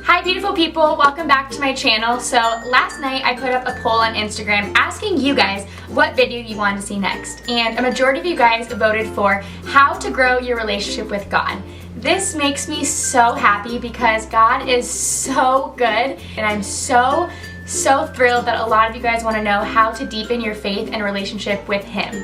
Hi beautiful people, welcome back to my channel. So last night I put up a poll on Instagram asking you guys what video you wanted to see next, and a majority of you guys voted for how to grow your relationship with God. This makes me so happy because God is so good, and I'm so thrilled that a lot of you guys want to know how to deepen your faith and relationship with Him.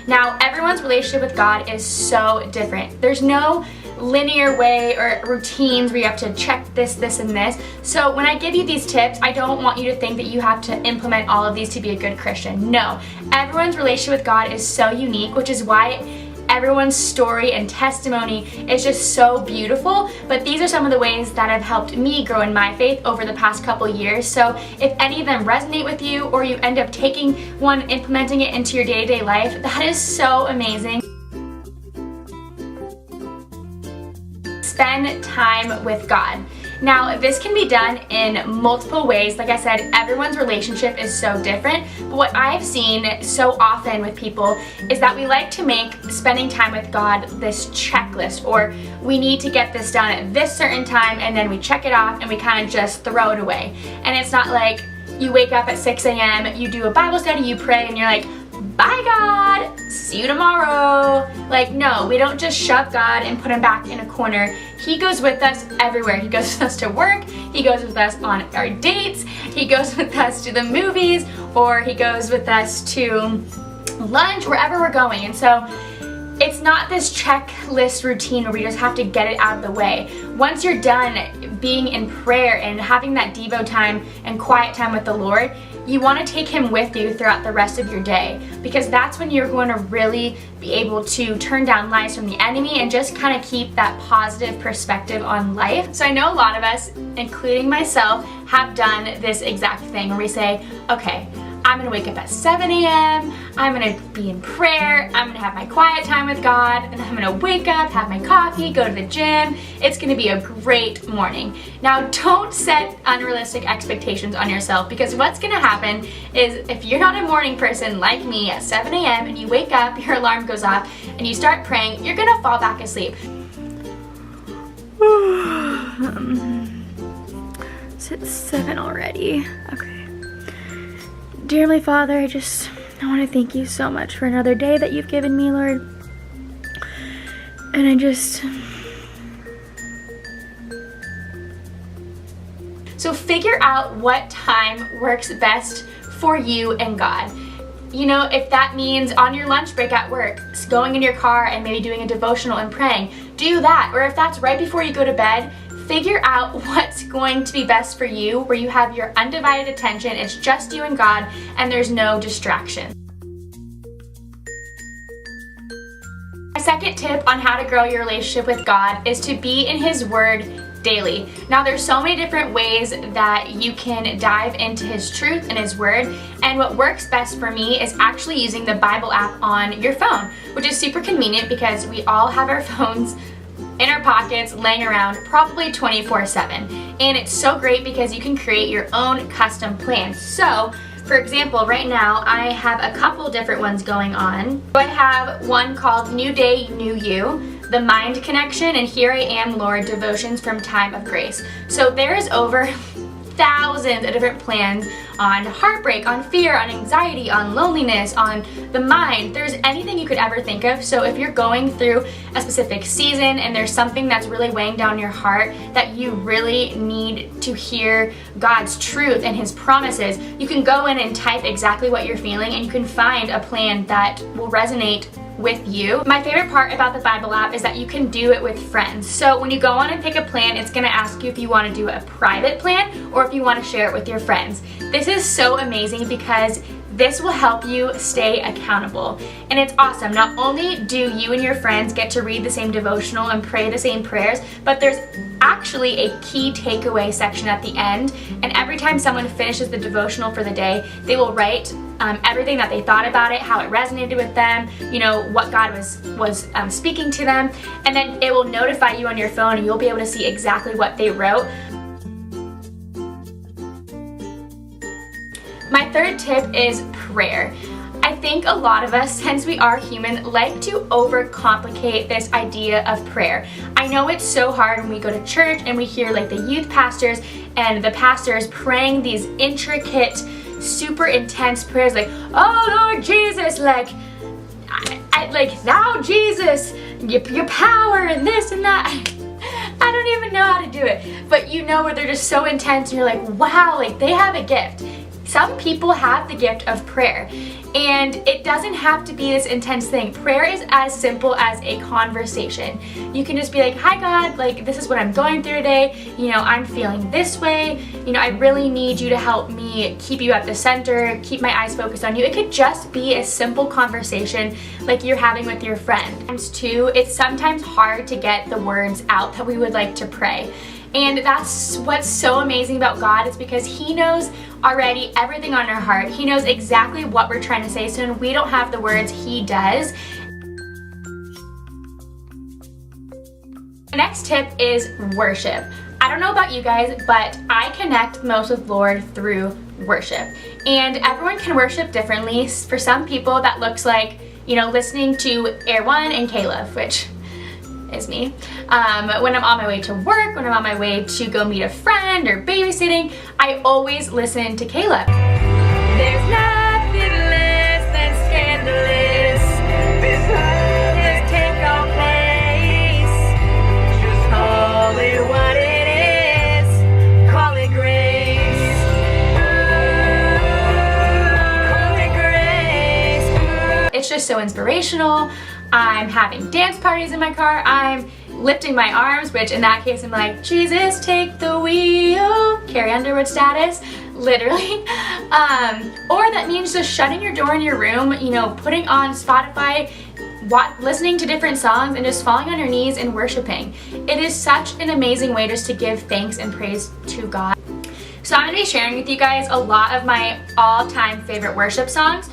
Now, everyone's relationship with God is so different. There's no linear way or routines where you have to check this, and this. So when I give you these tips, I don't want you to think that you have to implement all of these to be a good Christian. No, everyone's relationship with God is so unique, which is why everyone's story and testimony is just so beautiful. But these are some of the ways that have helped me grow in my faith over the past couple years. So if any of them resonate with you, or you end up taking one, implementing it into your day-to-day life, that is so amazing. Spend time with God. Now, this can be done in multiple ways. Like I said, everyone's relationship is so different, but what I've seen so often with people is that we like to make spending time with God this checklist, or we need to get this done at this certain time, and then we check it off and we kind of just throw it away. And it's not like you wake up at 6 a.m., you do a Bible study, you pray, and you're like, bye God, see you tomorrow. Like, no, we don't just shove God and put Him back in a corner. He goes with us everywhere. He goes with us to work, He goes with us on our dates, He goes with us to the movies, or He goes with us to lunch, wherever we're going. And so it's not this checklist routine where we just have to get it out of the way. Once you're done being in prayer and having that Devo time and quiet time with the Lord, you want to take Him with you throughout the rest of your day, because that's when you're going to really be able to turn down lies from the enemy and just kind of keep that positive perspective on life. So I know a lot of us, including myself, have done this exact thing where we say, okay, I'm gonna wake up at 7 a.m., I'm gonna be in prayer, I'm gonna have my quiet time with God, and I'm gonna wake up, have my coffee, go to the gym. It's gonna be a great morning. Now, don't set unrealistic expectations on yourself, because what's gonna happen is if you're not a morning person like me at 7 a.m. and you wake up, your alarm goes off, and you start praying, you're gonna fall back asleep. It's 7 already. Okay. Dear Heavenly Father, I want to thank you so much for another day that you've given me, Lord. And So figure out what time works best for you and God. You know, if that means on your lunch break at work, going in your car and maybe doing a devotional and praying, do that. Or if that's right before you go to bed, figure out what's going to be best for you, where you have your undivided attention, it's just you and God, and there's no distraction. My second tip on how to grow your relationship with God is to be in His Word daily. Now, there's so many different ways that you can dive into His truth and His Word, and what works best for me is actually using the Bible app on your phone, which is super convenient because we all have our phones in our pockets, laying around, probably 24/7. And it's so great because you can create your own custom plan. So, for example, right now I have a couple different ones going on. So I have one called New Day, New You, The Mind Connection, and Here I Am, Lord, Devotions from Time of Grace. So there is over thousands of different plans on heartbreak, on fear, on anxiety, on loneliness, on the mind. There's anything you could ever think of. So if you're going through a specific season and there's something that's really weighing down your heart that you really need to hear God's truth and His promises, you can go in and type exactly what you're feeling, and you can find a plan that will resonate with you. My favorite part about the Bible app is that you can do it with friends. So when you go on and pick a plan, it's gonna ask you if you wanna do a private plan or if you wanna share it with your friends. This is so amazing because this will help you stay accountable. And it's awesome. Not only do you and your friends get to read the same devotional and pray the same prayers, but there's actually a key takeaway section at the end. And every time someone finishes the devotional for the day, they will write everything that they thought about it, how it resonated with them, you know, what God was speaking to them. And then it will notify you on your phone and you'll be able to see exactly what they wrote. My third tip is prayer. I think think a lot of us, since we are human, like to overcomplicate this idea of prayer. I know it's so hard when we go to church and we hear like the youth pastors and the pastors praying these intricate, super intense prayers like, oh Lord Jesus, like, like thou Jesus, your power and this and that. I don't even know how to do it, but you know where they're just so intense and you're like, wow, like they have a gift. Some people have the gift of prayer, and it doesn't have to be this intense thing. Prayer is as simple as a conversation. You can just be like, hi God, like this is what I'm going through today. You know, I'm feeling this way. You know, I really need you to help me keep you at the center, keep my eyes focused on you. It could just be a simple conversation like you're having with your friend. Sometimes too, it's sometimes hard to get the words out that we would like to pray. And that's what's so amazing about God, is because He knows already everything on our heart. He knows exactly what we're trying to say, so when we don't have the words, He does. The next tip is worship. I don't know about you guys, but I connect most with Lord through worship. And everyone can worship differently. For some people, that looks like, you know, listening to Air One and Caleb, which is me. When I'm on my way to work, when I'm on my way to go meet a friend or babysitting, I always listen to Caleb. There's nothing less than scandalous. Just take our place. Just call it what it is. Call it grace. Call it grace. It's just so inspirational. I'm having dance parties in my car. I'm lifting my arms, which in that case I'm like, Jesus, take the wheel. Carrie Underwood status, literally. Or that means just shutting your door in your room, you know, putting on Spotify, listening to different songs and just falling on your knees and worshiping. It is such an amazing way just to give thanks and praise to God. So I'm going to be sharing with you guys a lot of my all-time favorite worship songs.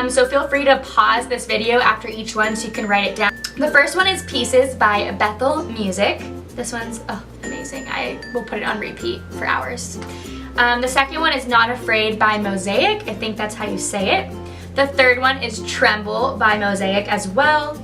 So feel free to pause this video after each one so you can write it down. The first one is Pieces by Bethel Music. This one's amazing. I will put it on repeat for hours. The second one is Not Afraid by Mosaic. I think that's how you say it. The third one is Tremble by Mosaic as well.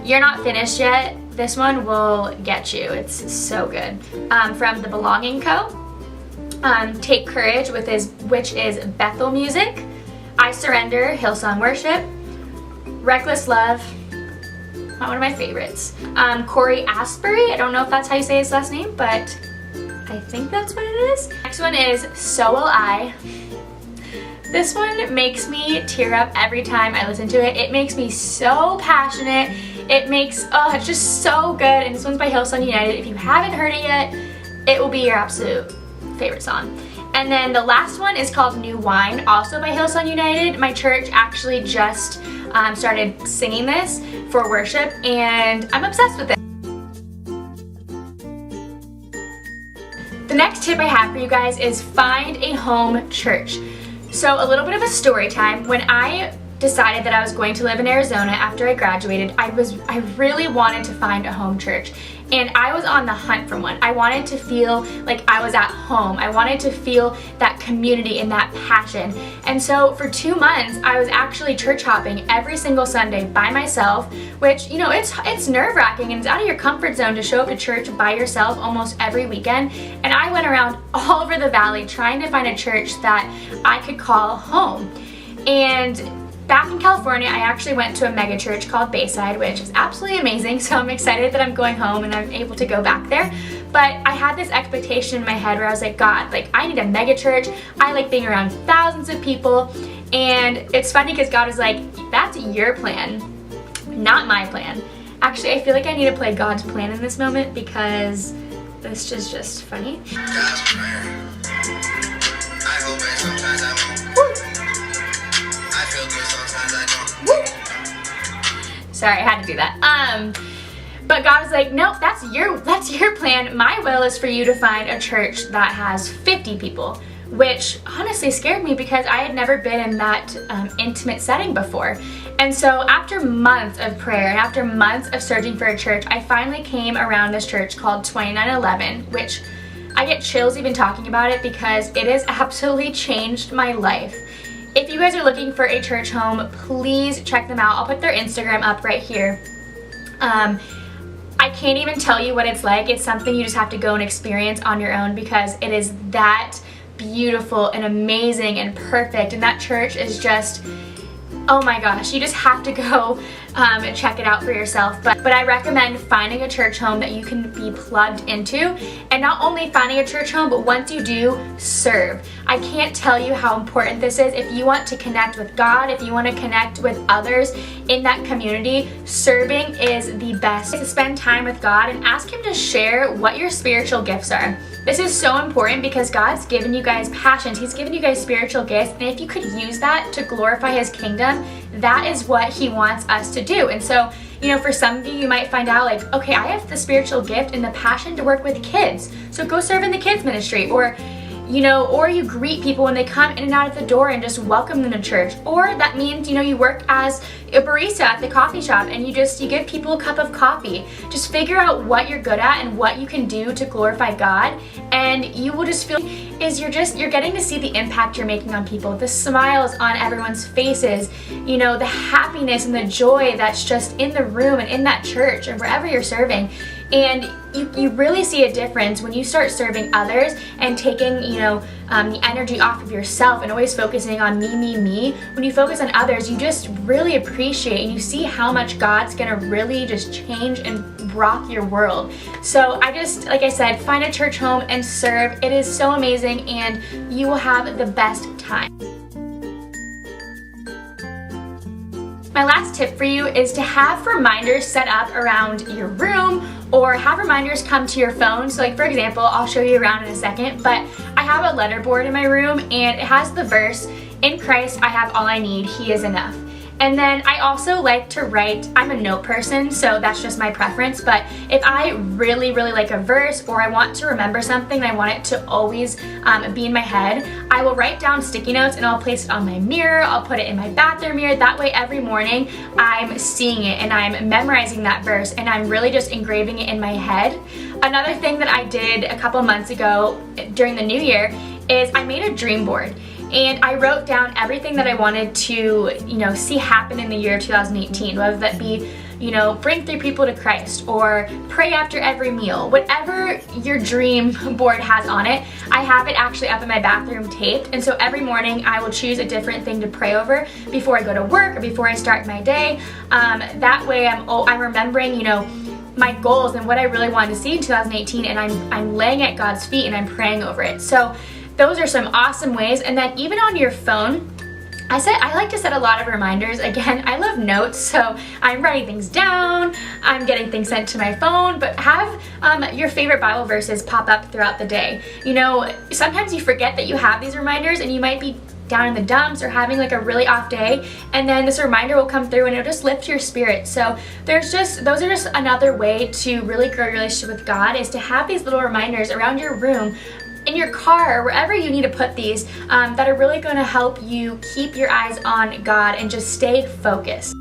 You're Not Finished Yet. This one will get you. It's so good. From The Belonging Co. Take Courage, which is Bethel Music. I Surrender, Hillsong Worship. Reckless Love, not one of my favorites. Corey Asbury, I don't know if that's how you say his last name, but I think that's what it is. Next one is So Will I. This one makes me tear up every time I listen to it. It makes me so passionate. It makes, it's just so good. And this one's by Hillsong United. If you haven't heard it yet, it will be your absolute favorite song. And then the last one is called New Wine, also by Hillsong United. My church actually just started singing this for worship, and I'm obsessed with it. The next tip I have for you guys is find a home church. So a little bit of a story time. When I decided that I was going to live in Arizona after I graduated, I really wanted to find a home church. And I was on the hunt for one. I wanted to feel like I was at home. I wanted to feel that community and that passion. And so for 2 months, I was actually church hopping every single Sunday by myself, which, you know, it's nerve-wracking and it's out of your comfort zone to show up to church by yourself almost every weekend. And I went around all over the valley trying to find a church that I could call home. And back in California, I actually went to a mega church called Bayside, which is absolutely amazing, so I'm excited that I'm going home and I'm able to go back there. But I had this expectation in my head where I was like, God, like, I need a mega church. I like being around thousands of people. And it's funny because God was like, that's your plan, not my plan. Actually, I feel like I need to play God's plan in this moment because this is just funny. God's plan. I hope that sometimes I won't. I feel good sometimes I don't. Sorry, I had to do that. But God was like, nope, that's your plan. My will is for you to find a church that has 50 people, which honestly scared me because I had never been in that intimate setting before. And so after months of prayer and after months of searching for a church, I finally came around this church called 2911, which I get chills even talking about it because it has absolutely changed my life. if you guys are looking for a church home, please check them out. I'll put their Instagram up right here. I can't even tell you what it's like. It's something you just have to go and experience on your own, because it is that beautiful and amazing and perfect, and that church is just, oh my gosh, you just have to go and check it out for yourself. But I recommend finding a church home that you can be plugged into, and not only finding a church home, but once you do, serve. I can't tell you how important this is. If you want to connect with God, if you want to connect with others in that community, serving is the best. To spend time with God and ask Him to share what your spiritual gifts are. This is so important because God's given you guys passions. He's given you guys spiritual gifts, and if you could use that to glorify His kingdom, that is what He wants us to do. And so, you know, for some of you, you might find out like, okay, I have the spiritual gift and the passion to work with kids, so go serve in the kids ministry. Or, you know, or you greet people when they come in and out of the door and just welcome them to church. Or that means, you know, you work as a barista at the coffee shop and you give people a cup of coffee. Just figure out what you're good at and what you can do to glorify God, and you will just feel you're getting to see the impact you're making on people, the smiles on everyone's faces, you know, the happiness and the joy that's just in the room and in that church and wherever you're serving. And you really see a difference when you start serving others and taking, you know, the energy off of yourself and always focusing on me. When you focus on others, you just really appreciate and you see how much God's gonna really just change and rock your world. So I just, like I said, find a church home and serve. It is so amazing, and you will have the best time. My last tip for you is to have reminders set up around your room, or have reminders come to your phone. So like, for example, I'll show you around in a second, but I have a letter board in my room and it has the verse, "In Christ I have all I need, He is enough." And then I also like to write, I'm a note person, so that's just my preference, but if I really like a verse, or I want to remember something and I want it to always be in my head, I will write down sticky notes and I'll place it on my mirror, I'll put it in my bathroom mirror. That way every morning I'm seeing it and I'm memorizing that verse and I'm really just engraving it in my head. Another thing that I did a couple months ago during the new year is I made a dream board. And I wrote down everything that I wanted to, you know, see happen in the year 2018, whether that be, you know, bring 3 people to Christ, or pray after every meal. Whatever your dream board has on it, I have it actually up in my bathroom taped. And so every morning I will choose a different thing to pray over before I go to work or before I start my day. That way I'm remembering, you know, my goals and what I really wanted to see in 2018, and I'm laying at God's feet and I'm praying over it. So those are some awesome ways. And then even on your phone, I like to set a lot of reminders. Again, I love notes, so I'm writing things down, I'm getting things sent to my phone, but have your favorite Bible verses pop up throughout the day. You know, sometimes you forget that you have these reminders and you might be down in the dumps or having like a really off day, and then this reminder will come through and it'll just lift your spirit. So those are just another way to really grow your relationship with God, is to have these little reminders around your room, in your car, or wherever you need to put these, that are really going to help you keep your eyes on God and just stay focused.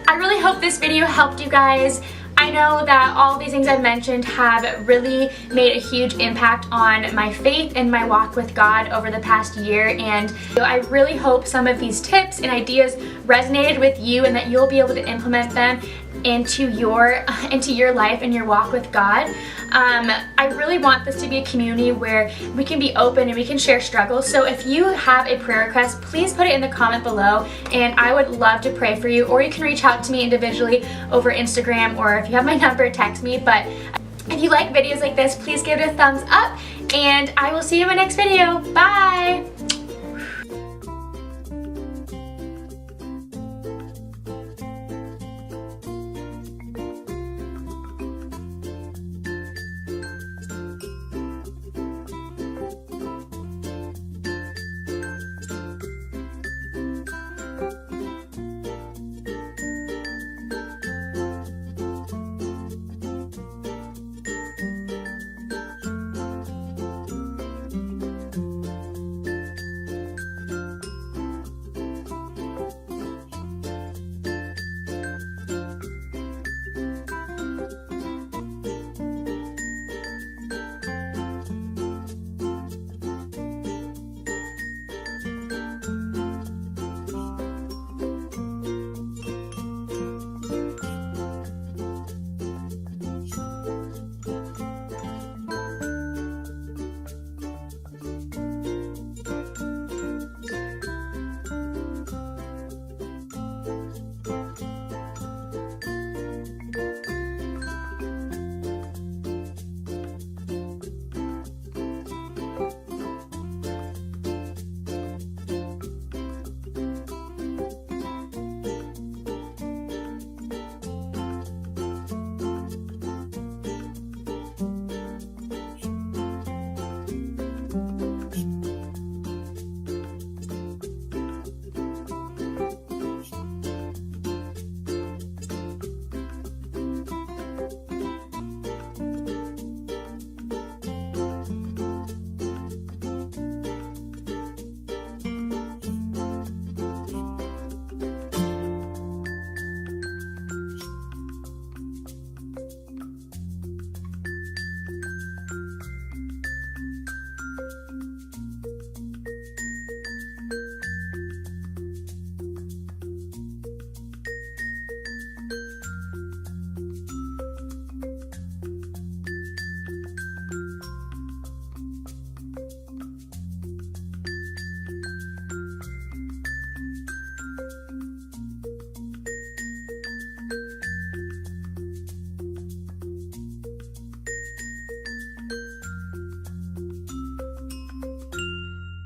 I really hope this video helped you guys. I know that all these things I've mentioned have really made a huge impact on my faith and my walk with God over the past year, and I really hope some of these tips and ideas resonated with you and that you'll be able to implement them into your life and your walk with God. I really want this to be a community where we can be open and we can share struggles. So if you have a prayer request, please put it in the comment below and I would love to pray for you. Or you can reach out to me individually over Instagram, or if you have my number, text me. But if you like videos like this, please give it a thumbs up, and I will see you in my next video. Bye!